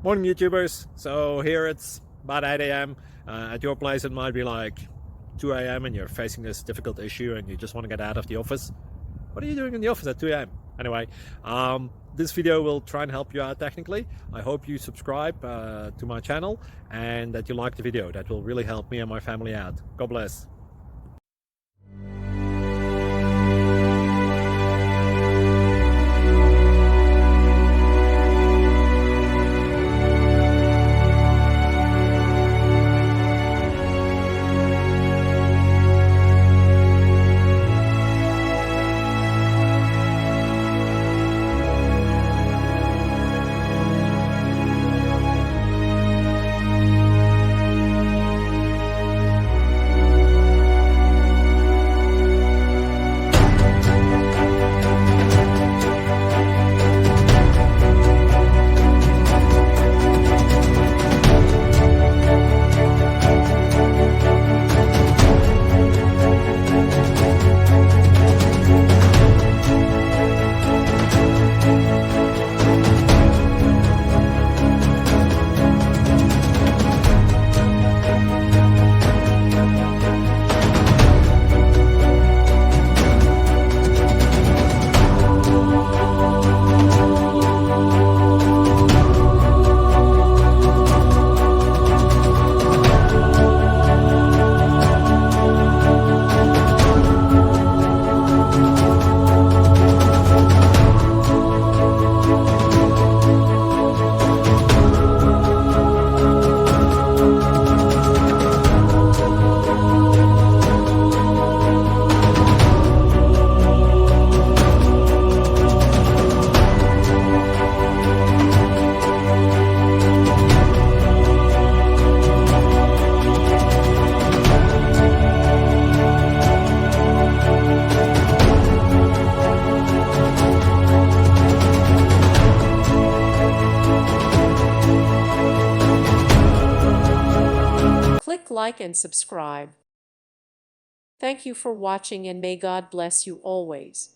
Morning YouTubers. So here it's about 8 a.m. At your place it might be like 2 a.m. and you're facing this difficult issue and you just want to get out of the office. What are you doing in the office at 2 a.m.? Anyway, this video will try and help you out technically. I hope you subscribe to my channel and that you like the video. That will really help me and my family out. God bless. Click like and subscribe. Thank you for watching and may God bless you always.